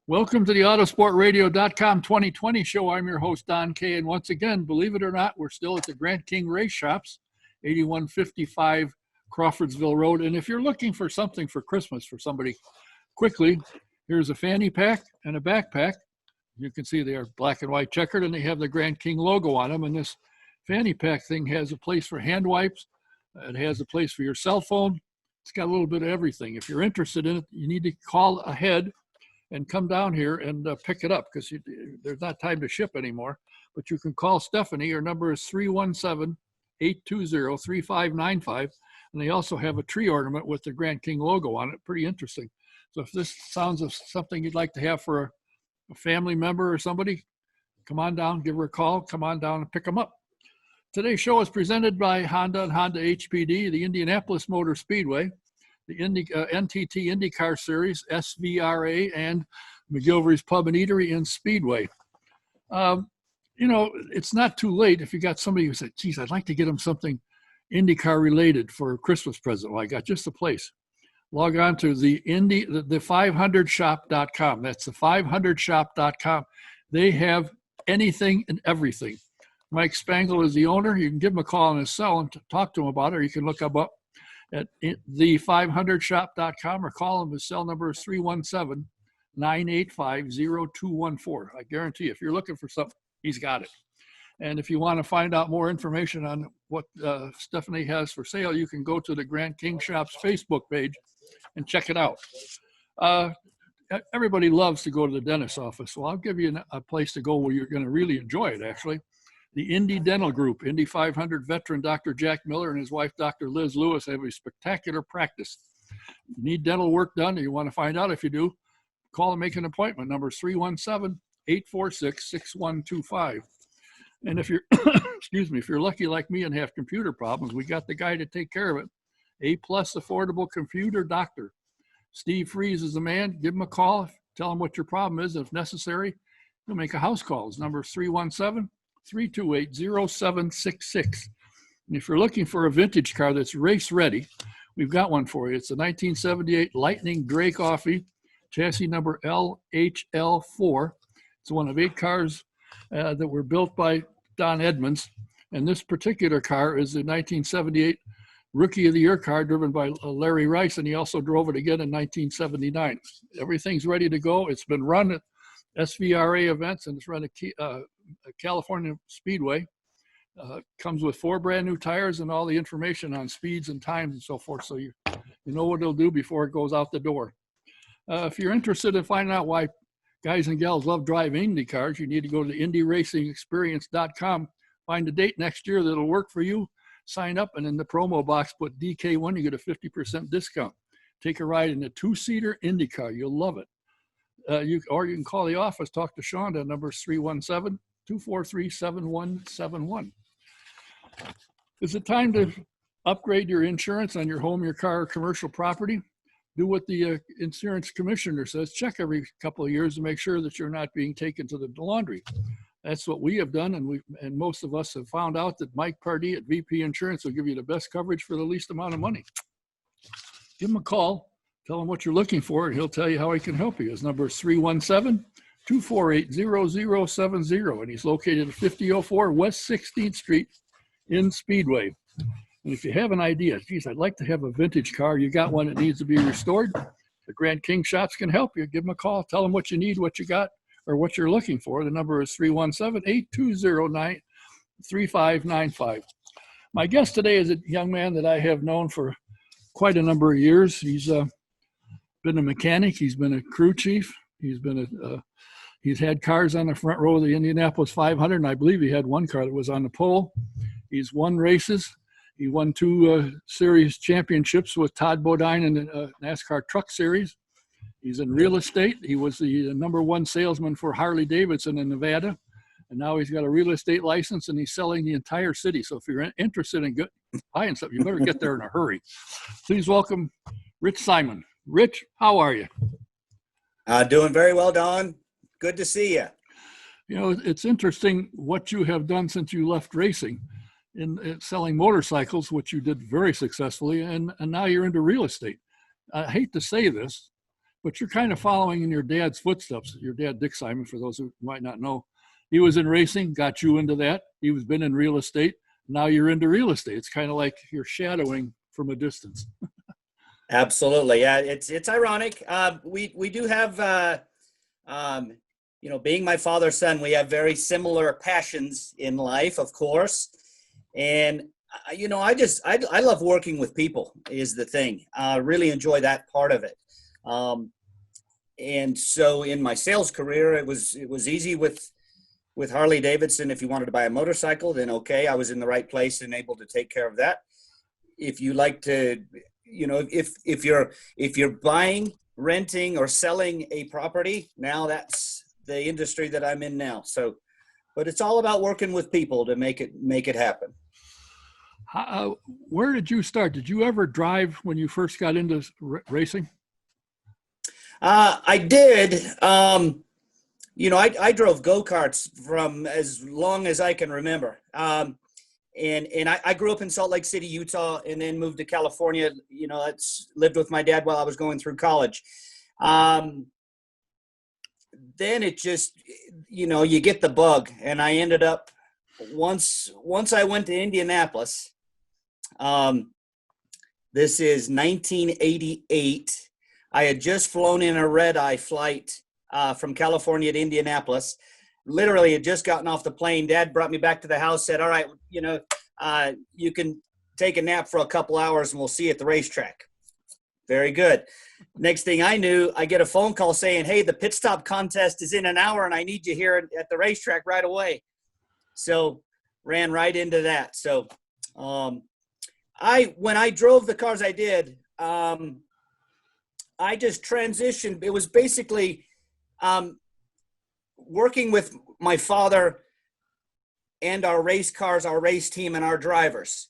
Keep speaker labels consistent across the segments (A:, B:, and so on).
A: Welcome to the Autosportradio.com 2020 show. I'm your host, Don Kay. And once again, believe it or not, we're still at the Grant King Race Shops, 8155 Crawfordsville Road. And if you're looking for something for Christmas for somebody quickly, here's a fanny pack and a backpack. You can see they are black and white checkered, and they have the Grant King logo on them. And this fanny pack thing has a place for hand wipes. It has a place for your cell phone. It's got a little bit of everything. If you're interested in it, you need to call ahead and come down here and pick it up, because there's not time to ship anymore. But you can call Stephanie. Her number is 317-820-3595. And they also have a tree ornament with the Grant King logo on it. Pretty interesting. So if this sounds of something you'd like to have for a family member or somebody, come on down, give her a call, come on down and pick them up. Today's show is presented by Honda and Honda HPD, the Indianapolis Motor Speedway, the NTT IndyCar Series, SVRA, and McGilvery's Pub and Eatery and Speedway. It's not too late if you got somebody who said, geez, I'd like to get them something IndyCar related for a Christmas present. Well, I got just the place. Log on to the 500shop.com. That's the 500shop.com. They have anything and everything. Mike Spangle is the owner. You can give him a call on his cell and talk to him about it, or you can look him up at the500shop.com or call him. His cell number is 317-985-0214. I guarantee if you're looking for something, he's got it. And if you want to find out more information on what Stephanie has for sale, you can go to the Grant King Shops Facebook page and check it out. Everybody loves to go to the dentist's office, so I'll give you a place to go where you're going to really enjoy it, actually. The Indy Dental Group, Indy 500 veteran Dr. Jack Miller and his wife, Dr. Liz Lewis, have a spectacular practice. You need dental work done, and you want to find out if you do, call and make an appointment. Number is 317-846-6125. And if you're, if you're lucky like me and have computer problems, we got the guy to take care of it. A+ affordable computer doctor. Steve Freeze is the man. Give him a call. Tell him what your problem is. If necessary, he'll make a house call. His number is 317-328-0766. And if you're looking for a vintage car that's race ready, we've got one for you. It's a 1978 Lightning Gray Coffee, chassis number LHL4. It's one of 8 cars that were built by Don Edmonds. And this particular car is the 1978 Rookie of the Year car driven by Larry Rice, and he also drove it again in 1979. Everything's ready to go. It's been run at SVRA events, and it's run at California Speedway. Comes with 4 brand new tires and all the information on speeds and times and so forth, so you know what it'll do before it goes out the door. If you're interested in finding out why guys and gals love driving Indy cars, you need to go to the IndyRacingExperience.com. Find a date next year that'll work for you. Sign up, and in the promo box, put DK1. You get a 50% discount. Take a ride in a 2-seater Indy car. You'll love it. You can call the office, talk to Sean. The number is 317-243-7171. Is it time to upgrade your insurance on your home, your car, or commercial property? Do what the insurance commissioner says. Check every couple of years to make sure that you're not being taken to the laundry. That's what we have done, and most of us have found out that Mike Pardee at VP Insurance will give you the best coverage for the least amount of money. Give him a call. Tell him what you're looking for, and he'll tell you how he can help you. His number is 317-248-0070, and he's located at 5004 West 16th Street in Speedway. And if you have an idea, geez, I'd like to have a vintage car, you got one that needs to be restored, the Grant King Shops can help you. Give them a call. Tell them what you need, what you got, or what you're looking for. The number is 317-820-3595. My guest today is a young man that I have known for quite a number of years. He's been a mechanic. He's been a crew chief. He's had cars on the front row of the Indianapolis 500, and I believe he had one car that was on the pole. He's won races. He won 2 series championships with Todd Bodine in the NASCAR Truck Series. He's in real estate. He was the #1 salesman for Harly-Davidson in Nevada, and now he's got a real estate license, and he's selling the entire city. So if you're interested in buying something, you better get there in a hurry. Please welcome Rich Simon. Rich, how are you?
B: Doing very well, Don. Good to see you.
A: You know, it's interesting what you have done since you left racing in selling motorcycles, which you did very successfully, and now you're into real estate. I hate to say this, but you're kind of following in your dad's footsteps. Your dad, Dick Simon, for those who might not know, he was in racing, got you into that. He was been in real estate. Now you're into real estate. It's kind of like you're shadowing from a distance.
B: Absolutely. Yeah, it's ironic. We do have, being my father's son, we have very similar passions in life, of course. And, I love working with people is the thing. I really enjoy that part of it. And so in my sales career, it was easy with Harley-Davidson. If you wanted to buy a motorcycle, then okay, I was in the right place and able to take care of that. If you like to, if you're buying, renting, or selling a property, now that's the industry that I'm in now. So, but it's all about working with people to make it happen.
A: Where did you start? Did you ever drive when you first got into racing?
B: I did. I drove go-karts from as long as I can remember. And I grew up in Salt Lake City, Utah, and then moved to California. Lived with my dad while I was going through college. Then it just, you get the bug, and I ended up once I went to Indianapolis. This is 1988. I had just flown in a red-eye flight from California to Indianapolis. Literally had just gotten off the plane. Dad brought me back to the house, said, all right, you can take a nap for a couple hours and we'll see you at the racetrack. Very good. Next thing I knew, I get a phone call saying, hey, the pit stop contest is in an hour and I need you here at the racetrack right away. So ran right into that. So when I drove the cars I did, I just transitioned. It was basically working with my father and our race cars, our race team, and our drivers.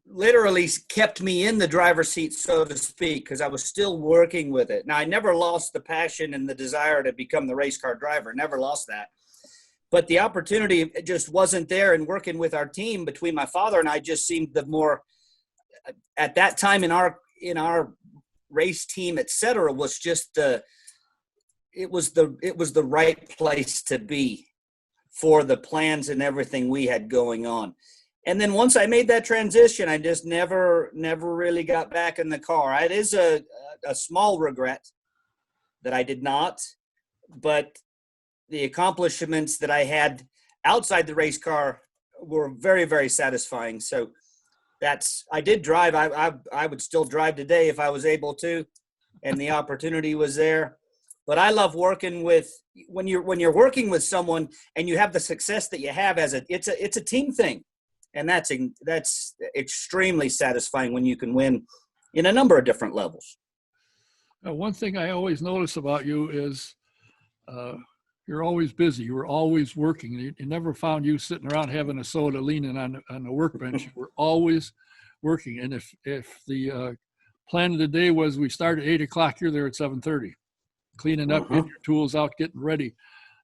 B: Literally kept me in the driver's seat, so to speak, because I was still working with it. Now, I never lost the passion and the desire to become the race car driver. Never lost that. But the opportunity just wasn't there, and working with our team between my father and I just seemed the more, at that time in our race team, et cetera, was just it was the right place to be for the plans and everything we had going on. And then once I made that transition, I just never really got back in the car. It is a small regret that I did not, but the accomplishments that I had outside the race car were very, very satisfying. So I did drive. I would still drive today if I was able to, and the opportunity was there. But I love working with when you're working with someone and you have the success that you have it's a team thing. And that's extremely satisfying when you can win in a number of different levels.
A: One thing I always notice about you is you're always busy. You were always working. You never found you sitting around having a soda leaning on the workbench. You were always working. And if the plan of the day was we start at 8 o'clock, you're there at 7:30, cleaning up, getting your tools out, getting ready.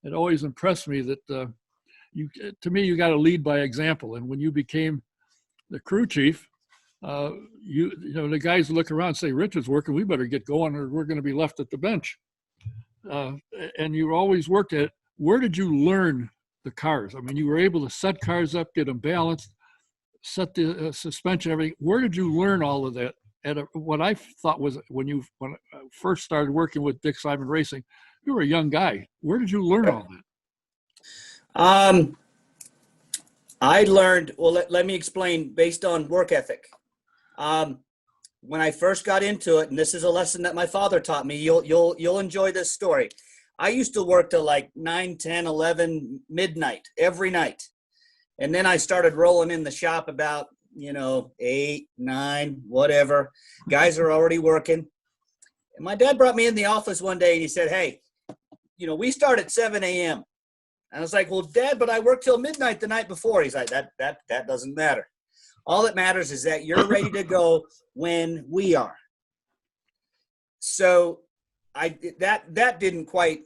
A: It always impressed me that to me, you got to lead by example. And when you became the crew chief, the guys look around and say, Rich is working, we better get going or we're going to be left at the bench. And you always worked at it. Where did you learn the cars? I mean, you were able to set cars up, get them balanced, set the suspension, everything. Where did you learn all of that? What I thought was when I first started working with Dick Simon Racing, you were a young guy. Where did you learn all that?
B: I learned, well, let me explain based on work ethic. When I first got into it, and this is a lesson that my father taught me, you'll enjoy this story. I used to work till like 9, 10, 11, midnight every night. And then I started rolling in the shop about, 8, 9, whatever. Guys are already working. And my dad brought me in the office one day and he said, hey, we start at 7 a.m. And I was like, well, Dad, but I worked till midnight the night before. He's like, that doesn't matter. All that matters is that you're ready to go when we are. So that didn't quite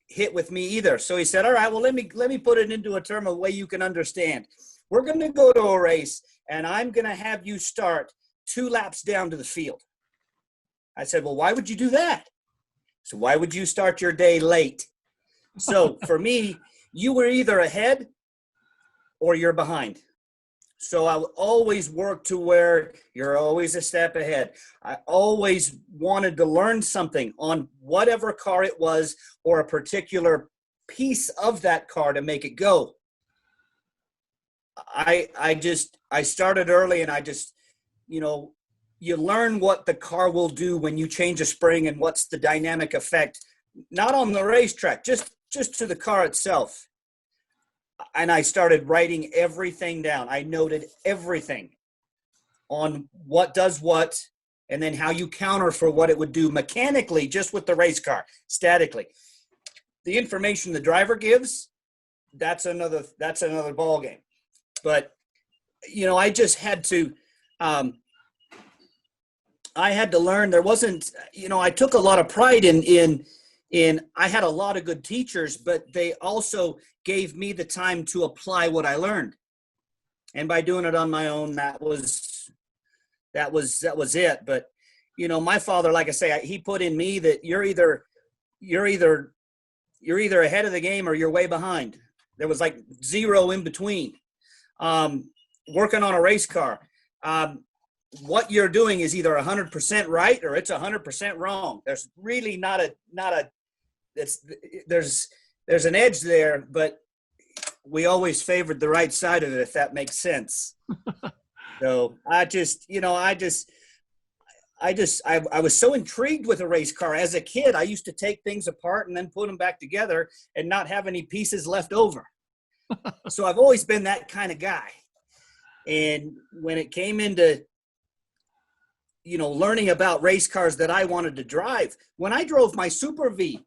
B: hit with me either. So he said, all right, well, let me put it into a term of way you can understand. We're going to go to a race and I'm going to have you start 2 laps down to the field. I said, well, why would you do that? So why would you start your day late? So for me, you were either ahead or you're behind. So I would always work to where you're always a step ahead. I always wanted to learn something on whatever car it was or a particular piece of that car to make it go. I started early, and I just, you learn what the car will do when you change a spring and what's the dynamic effect, not on the racetrack, just to the car itself. And I started writing everything down. I noted everything on what does what, and then how you counter for what it would do mechanically, just with the race car, statically. The information the driver gives, that's another ball game. But, I just had to, I had to learn. There wasn't, I took a lot of pride in I had a lot of good teachers, but they also gave me the time to apply what I learned. And by doing it on my own, that was it. But, my father, like I say, he put in me that you're either ahead of the game or you're way behind. There was like zero in between. Working on a race car, what you're doing is either 100% right or it's 100% wrong. There's really there's an edge there, but we always favored the right side of it, if that makes sense. So I was so intrigued with a race car as a kid. I used to take things apart and then put them back together and not have any pieces left over. So I've always been that kind of guy. And when it came into, learning about race cars that I wanted to drive, when I drove my Super V,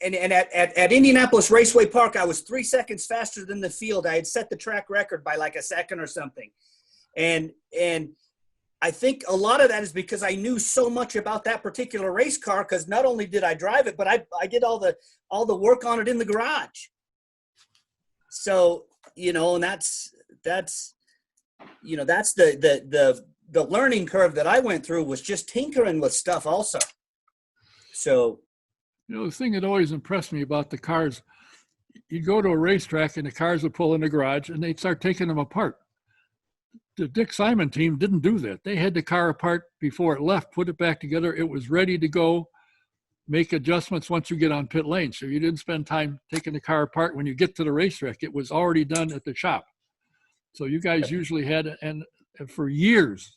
B: and at Indianapolis Raceway Park, I was 3 seconds faster than the field. I had set the track record by like a second or something. And I think a lot of that is because I knew so much about that particular race car, because not only did I drive it, but I did all the work on it in the garage. So, and that's the learning curve that I went through, was just tinkering with stuff also. So,
A: the thing that always impressed me about the cars, you go to a racetrack and the cars would pull in the garage and they'd start taking them apart. The Dick Simon team didn't do that. They had the car apart before it left, put it back together. It was ready to go, make adjustments once you get on pit lane. So you didn't spend time taking the car apart when you get to the racetrack. It was already done at the shop. So you guys usually had, and for years,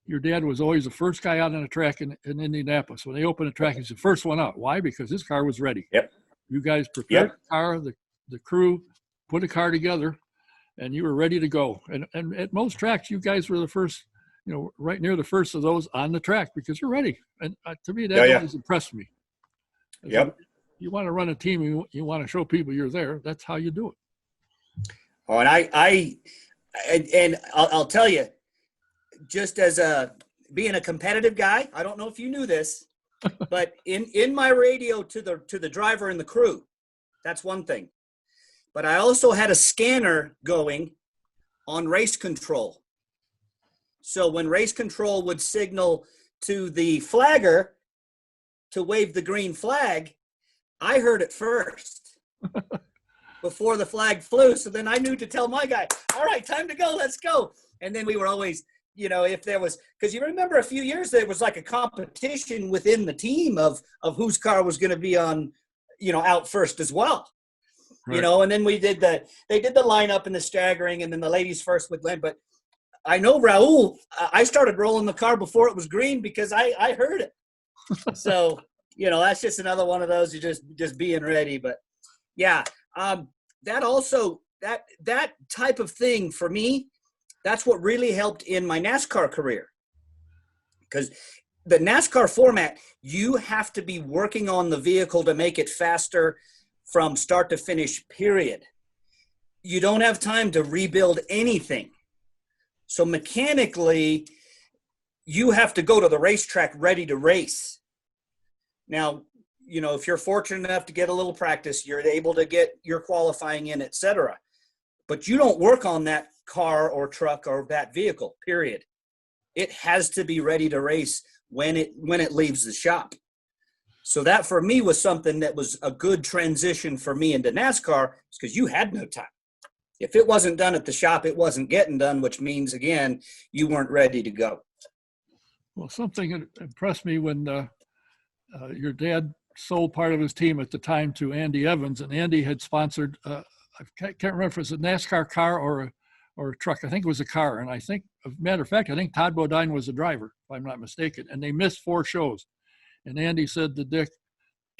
A: your dad was always the first guy out on the track in Indianapolis. When they opened the track, he's the first one out. Why? Because his car was ready.
B: Yep.
A: You guys prepared the car, the crew, put a car together, and you were ready to go. And at most tracks, you guys were the first, right near the first of those on the track, because you're ready. And to me, that always impressed me.
B: Yep.
A: You want to run a team, you want to show people you're there. That's how you do it.
B: Oh, and I'll tell you, just as being a competitive guy, I don't know if you knew this, but in my radio to the driver and the crew, that's one thing. But I also had a scanner going on race control. So when race control would signal to the flagger to wave the green flag, I heard it first before the flag flew. So then I knew to tell my guy, all right, time to go, let's go. And then we were always, if there was, because you remember a few years there was like a competition within the team of whose car was going to be on, out first as well. Right. And then they did the lineup and the staggering, and then the ladies first would land. But I know Raul, I started rolling the car before it was green because I heard it. So, that's just another one of those, you just being ready. But yeah, that also, that type of thing for me, that's what really helped in my NASCAR career. Because the NASCAR format, you have to be working on the vehicle to make it faster from start to finish, period. You don't have time to rebuild anything. So mechanically, you have to go to the racetrack ready to race. Now, if you're fortunate enough to get a little practice, you're able to get your qualifying in, etc. But you don't work on that car or truck or that vehicle, period. It has to be ready to race when it leaves the shop. So that for me was something that was a good transition for me into NASCAR, because you had no time. If it wasn't done at the shop, it wasn't getting done, which means, again, you weren't ready to go.
A: Well, something that impressed me when your dad sold part of his team at the time to Andy Evans, and Andy had sponsored, I can't remember if it was a NASCAR car or a truck. I think it was a car. And I think, as a matter of fact, I think Todd Bodine was the driver, if I'm not mistaken. And they missed 4 shows. And Andy said to Dick,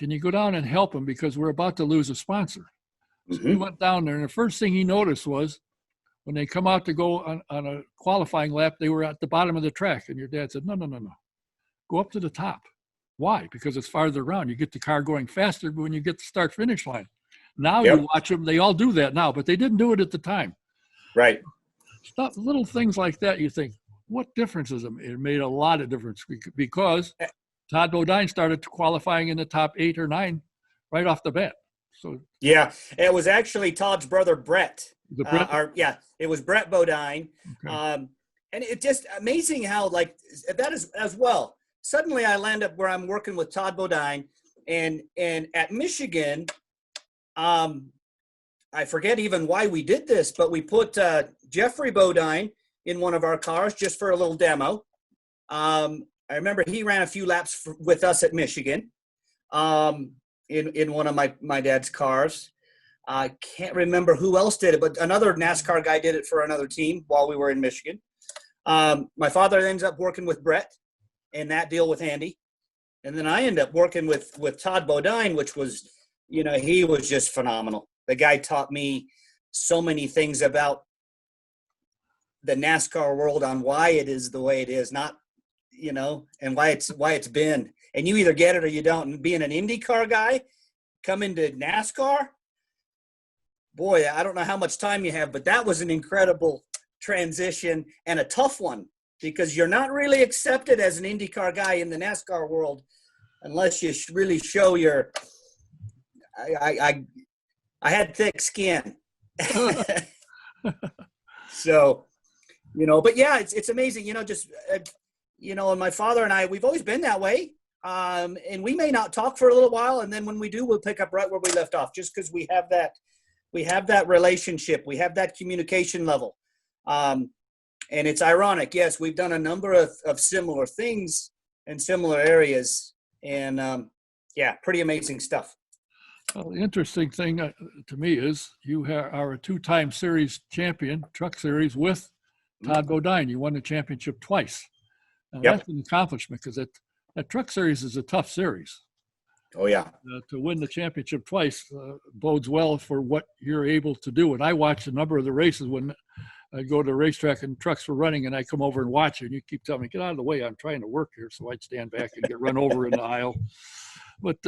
A: can you go down and help him, because we're about to lose a sponsor? So he went down there, and the first thing he noticed was when they come out to go on a qualifying lap, they were at the bottom of the track. And your dad said, no. Go up to the top. Why? Because it's farther around. You get the car going faster when you get the start-finish line. Now you watch them. They all do that now, but they didn't do it at the time.
B: Right.
A: Stuff, little things like that, you think, what difference is it? It made a lot of difference, because Todd Bodine started qualifying in the top 8 or 9 right off the bat. So
B: yeah, it was actually Todd's brother Brett.
A: Brett?
B: It was Brett Bodine.
A: Okay.
B: And it's just amazing how, like, that is as well. Suddenly I land up where I'm working with Todd Bodine, and at Michigan, I forget even why we did this, but we put Jeffrey Bodine in one of our cars just for a little demo. I remember he ran a few laps with us at Michigan in one of my dad's cars. I can't remember who else did it, but another NASCAR guy did it for another team while we were in Michigan. My father ends up working with Brett and that deal with Andy. And then I end up working with Todd Bodine, which was, he was just phenomenal. The guy taught me so many things about the NASCAR world, on why it is the way it is, not, and why it's been. And you either get it or you don't. And being an IndyCar guy, coming to NASCAR, boy, I don't know how much time you have, but that was an incredible transition and a tough one, because you're not really accepted as an IndyCar guy in the NASCAR world unless you really show your. I had thick skin, so But yeah, it's amazing. And my father and I, we've always been that way. And we may not talk for a little while, and then when we do, we'll pick up right where we left off, just because we have that relationship, we have that communication level. And it's ironic. Yes, we've done a number of similar things in similar areas, and pretty amazing stuff.
A: Well, the interesting thing to me is you are a 2-time series champion, Truck Series, with Todd Bodine. You won the championship twice. And that's an accomplishment, because that Truck Series is a tough series.
B: Oh, yeah.
A: To win the championship twice bodes well for what you're able to do. And I watched a number of the races when I go to the racetrack and trucks were running, and I come over and watch it. And you keep telling me, get out of the way, I'm trying to work here. So I'd stand back and get run over in the aisle. But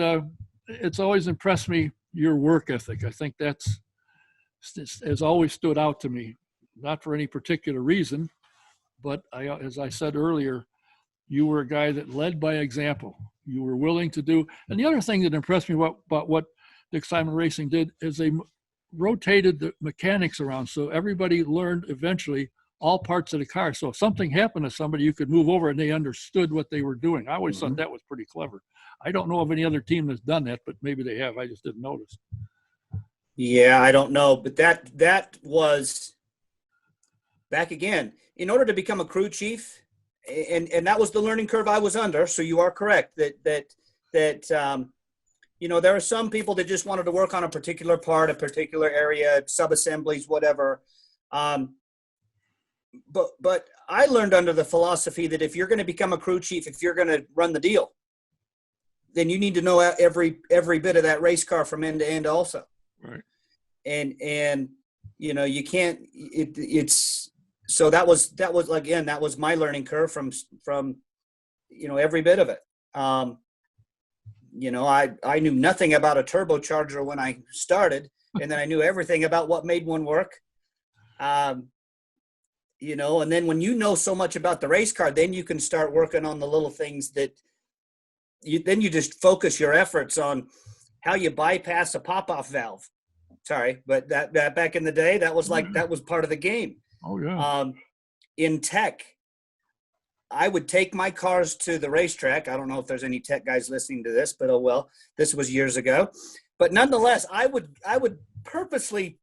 A: it's always impressed me, your work ethic. I think has always stood out to me, not for any particular reason, but as I said earlier, you were a guy that led by example. You were willing to do. And the other thing that impressed me about what Dick Simon Racing did is they rotated the mechanics around, so everybody learned eventually all parts of the car. So if something happened to somebody, you could move over and they understood what they were doing. I always thought that was pretty clever. I don't know of any other team that's done that, but maybe they have. I just didn't notice.
B: Yeah, I don't know. But that was back again. In order to become a crew chief, and that was the learning curve I was under. So you are correct that there are some people that just wanted to work on a particular part, a particular area, sub-assemblies, whatever. But I learned under the philosophy that if you're going to become a crew chief, if you're going to run the deal, then you need to know every bit of that race car from end to end also.
A: Right.
B: And you can't, so that was again, that was my learning curve from every bit of it. I knew nothing about a turbocharger when I started, and then I knew everything about what made one work. And then when you know so much about the race car, then you can start working on the little things that you just focus your efforts on how you bypass a pop-off valve. Sorry, but that back in the day, that was that was part of the game.
A: Oh, yeah.
B: In tech, I would take my cars to the racetrack. I don't know if there's any tech guys listening to this, but oh well, this was years ago. But nonetheless, I would purposely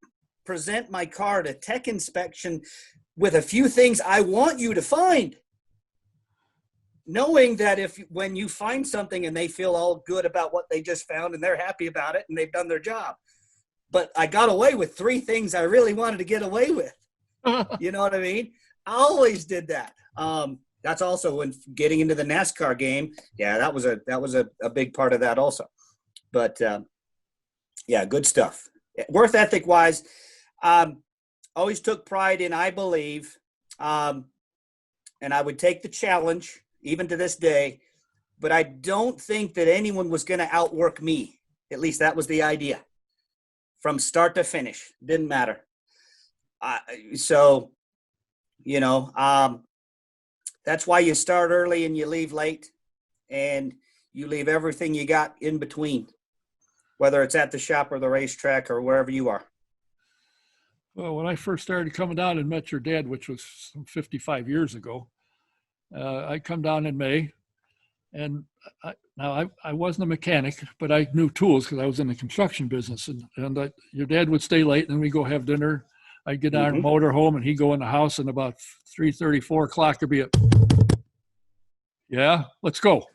B: present my car to tech inspection with a few things I want you to find, knowing that when you find something and they feel all good about what they just found and they're happy about it and they've done their job. But I got away with 3 things I really wanted to get away with. You know what I mean? I always did that. That's also when getting into the NASCAR game. Yeah, that was a big part of that also. But yeah, good stuff. Worth ethic wise, always took pride in, I believe, and I would take the challenge even to this day, but I don't think that anyone was going to outwork me. At least that was the idea. From start to finish, didn't matter. So, you know, that's why you start early and you leave late, and you leave everything you got in between, whether it's at the shop or the racetrack or wherever you are.
A: Well, when I first started coming down and met your dad, which was some 55 years ago, I come down in May, and I wasn't a mechanic, but I knew tools because I was in the construction business. And your dad would stay late, and then we go have dinner. I'd get on motor home, and he'd go in the house, and about 3:30, 4 o'clock, there'd be yeah, let's go.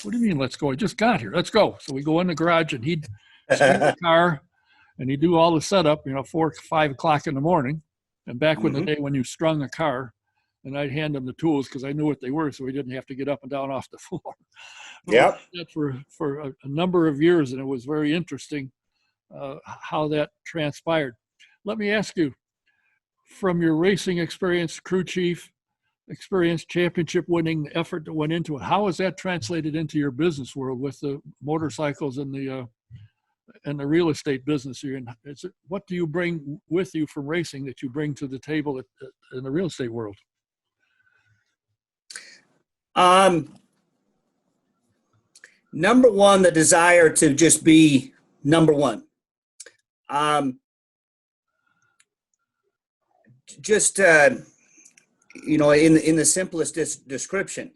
A: What do you mean, let's go? I just got here. Let's go. So we go in the garage, and he'd start the car, and he'd do all the setup, 4, 5 o'clock in the morning. And back when the day when you strung a car, and I'd hand him the tools because I knew what they were, so he didn't have to get up and down off the floor.
B: Yeah.
A: For a number of years, and it was very interesting how that transpired. Let me ask you, from your racing experience, crew chief experience, championship winning effort that went into it, how is that translated into your business world with the motorcycles and the real estate business you're in? What do you bring with you from racing that you bring to the table in the real estate world?
B: Number one, the desire to just be number one. In the simplest description,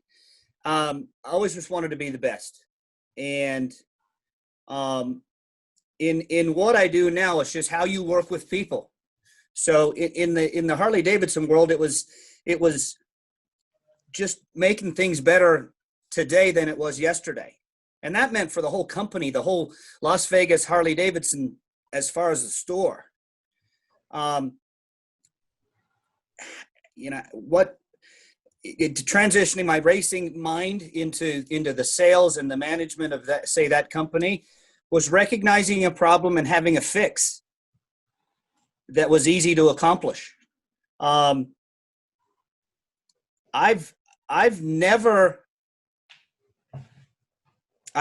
B: I always just wanted to be the best. And in what I do now, it's just how you work with people. So in the Harley-Davidson world, it was just making things better today than it was yesterday. And that meant for the whole company, the whole Las Vegas Harley-Davidson, as far as the store. Transitioning my racing mind into the sales and the management of that company was recognizing a problem and having a fix that was easy to accomplish. I've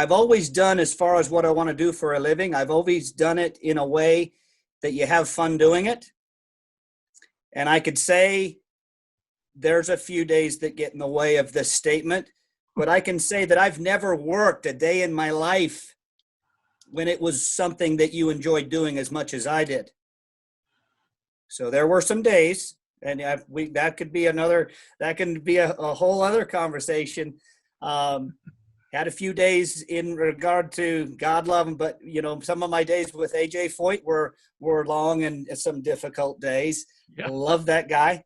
B: always done, as far as what I want to do for a living, I've always done it in a way that you have fun doing it. And I could say there's a few days that get in the way of this statement, but I can say that I've never worked a day in my life when it was something that you enjoyed doing as much as I did. So there were some days, and that could be a whole other conversation. Had a few days in regard to God love him, but some of my days with AJ Foyt were long and some difficult days. Yeah. Love that guy,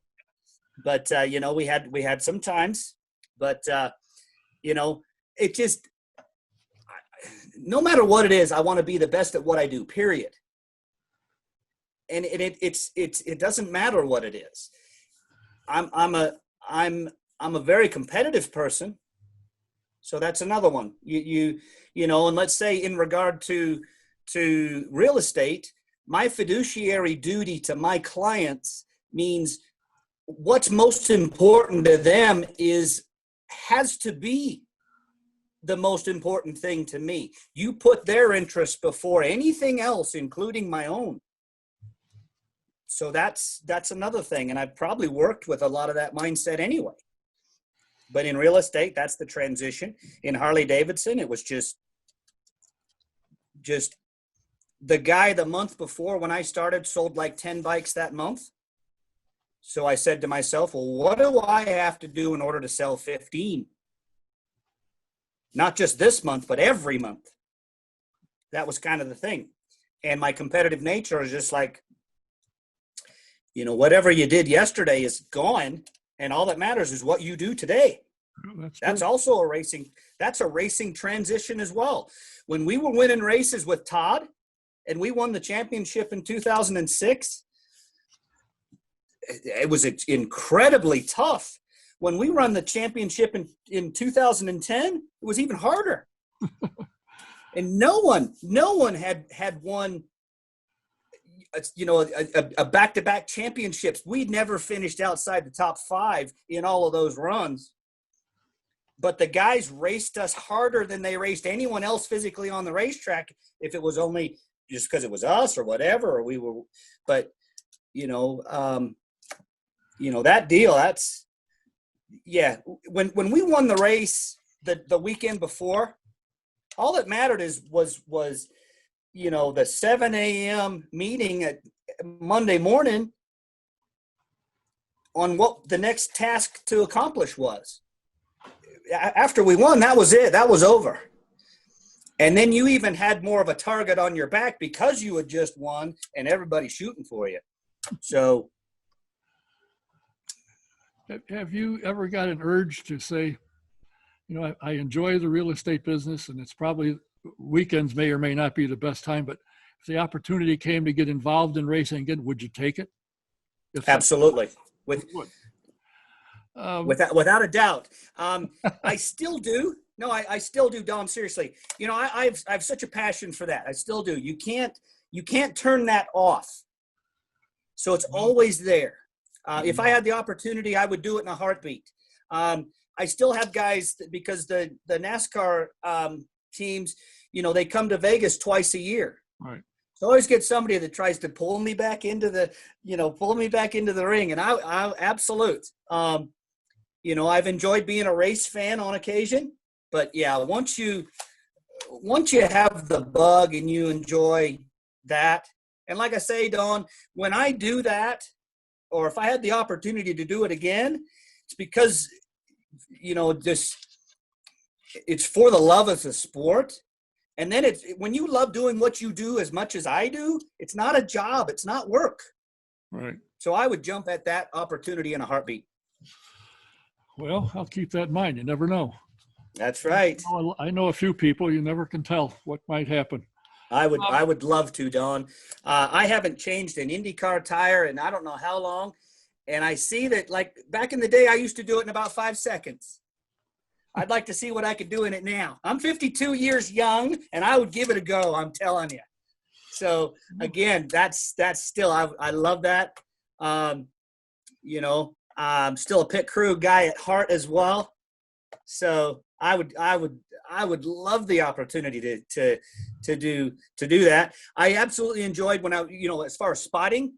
B: but we had some times, but it just, no matter what it is, I want to be the best at what I do. Period. And it doesn't matter what it is. I'm a very competitive person. So that's another one. And let's say in regard to real estate, my fiduciary duty to my clients means what's most important to them has to be the most important thing to me. You put their interests before anything else, including my own. So that's another thing. And I've probably worked with a lot of that mindset anyway. But in real estate, that's the transition. In Harley-Davidson, it was just the guy the month before when I started sold like 10 bikes that month. So I said to myself, well, what do I have to do in order to sell 15? Not just this month, but every month. That was kind of the thing. And my competitive nature is just like, whatever you did yesterday is gone. And all that matters is what you do today. That's also a racing transition as well. When we were winning races with Todd and we won the championship in 2006, it was incredibly tough. When we run the championship in 2010, it was even harder. And no one had won, a back-to-back championships. We'd never finished outside the top 5 in all of those runs. But the guys raced us harder than they raced anyone else physically on the racetrack. If it was only just because it was us or whatever, or we were, but that deal. That's When we won the race the weekend before, all that mattered was the 7 a.m. meeting at Monday morning on what the next task to accomplish was. After we won, that was it. That was over. And then you even had more of a target on your back because you had just won and everybody's shooting for you. So.
A: Have you ever got an urge to say, I enjoy the real estate business and it's probably weekends may or may not be the best time, but if the opportunity came to get involved in racing again, would you take it?
B: Absolutely. Without a doubt. I still do. No, I still do, Dom. Seriously. I have such a passion for that. I still do. You can't turn that off. So it's always there. If I had the opportunity, I would do it in a heartbeat. I still have guys because the NASCAR teams, they come to Vegas twice a year.
A: Right.
B: So I always get somebody that tries to pull me back into the ring, and I absolute. I've enjoyed being a race fan on occasion, but yeah, once you have the bug and you enjoy that, and like I say, Don, when I do that, or if I had the opportunity to do it again, it's because, it's for the love of the sport. And then when you love doing what you do as much as I do, it's not a job. It's not work.
A: Right.
B: So I would jump at that opportunity in a heartbeat.
A: Well, I'll keep that in mind. You never know.
B: That's right.
A: I know a few people. You never can tell what might happen.
B: I would love to, Don. I haven't changed an IndyCar tire in I don't know how long. And I see that, like, back in the day, I used to do it in about 5 seconds. I'd like to see what I could do in it now. I'm 52 years young, and I would give it a go, I'm telling you. So, again, that's still, I love that. I'm still a pit crew guy at heart as well. So I would love the opportunity to do that. I absolutely enjoyed when as far as spotting,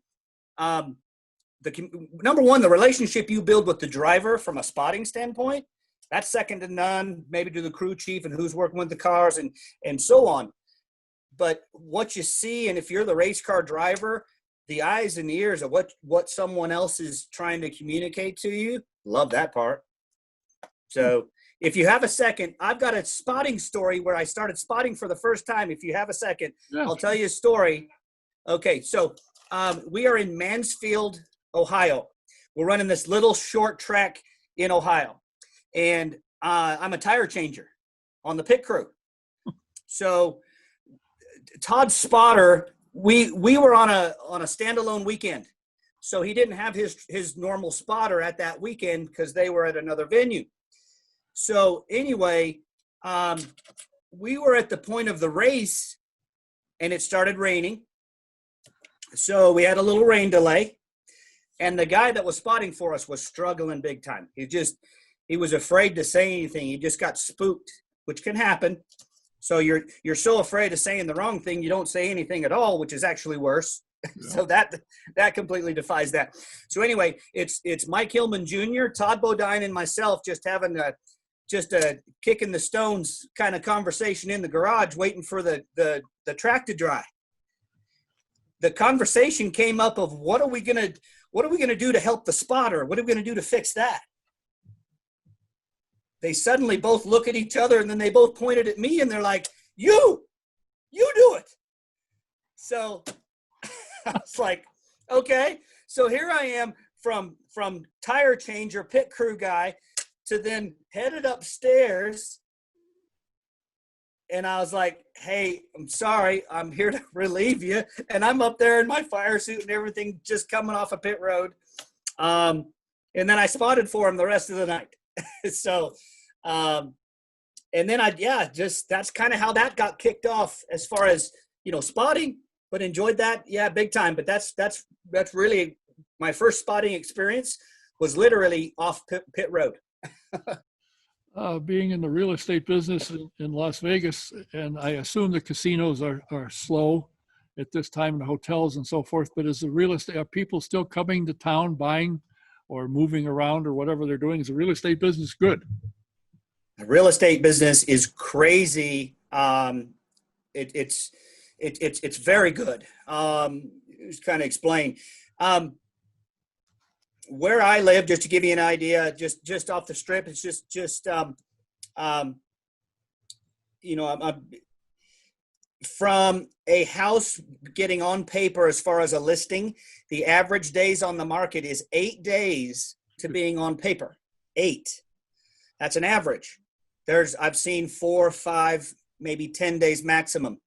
B: number one, the relationship you build with the driver from a spotting standpoint, that's second to none, maybe to the crew chief and who's working with the cars and so on. But what you see, and if you're the race car driver, the eyes and ears of what someone else is trying to communicate to you, love that part. So if you have a second, I've got a spotting story where I started spotting for the first time. If you have a second, yeah. I'll tell you a story. Okay, so we are in Mansfield, Ohio. We're running this little short track in Ohio. And I'm a tire changer on the pit crew. So Todd's spotter, we were on a standalone weekend. So he didn't have his normal spotter at that weekend because they were at another venue. So anyway, we were at the point of the race and it started raining. So we had a little rain delay. And the guy that was spotting for us was struggling big time. He was afraid to say anything. He just got spooked, which can happen. So you're so afraid of saying the wrong thing, you don't say anything at all, which is actually worse. Yeah. So that completely defies that. So anyway, it's Mike Hillman Jr., Todd Bodine, and myself just having a kicking the stones kind of conversation in the garage, waiting for the track to dry. The conversation came up of what are we gonna what are we going to do to help the spotter? What are we going to do to fix that? They suddenly both look at each other, and then they both pointed at me, and they're like, you do it. So I was like, okay. So here I am from tire changer, pit crew guy, to then headed upstairs. And I was like, hey, I'm sorry, I'm here to relieve you. And I'm up there in my fire suit and everything, just coming off a pit road. And then I spotted for him the rest of the night. So, and then that's kind of how that got kicked off as far as, spotting, but enjoyed that. Yeah, big time. But that's really my first spotting experience was literally off pit road.
A: Being in the real estate business in Las Vegas, and I assume the casinos are slow at this time, and the hotels and so forth, but are people still coming to town buying or moving around or whatever they're doing? Is the real estate business good?
B: The real estate business is crazy. It's very good. Just kind of explain. Where I live, just to give you an idea, just off the strip, it's I'm from a house getting on paper as far as a listing, the average days on the market is 8 days to being on paper. 8. That's an average. I've seen 4, 5, maybe 10 days maximum.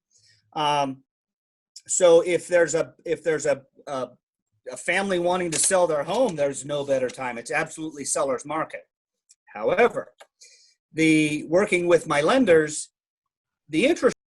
B: So if there's a family wanting to sell their home, there's no better time. It's absolutely seller's market. However, working with my lenders, the interest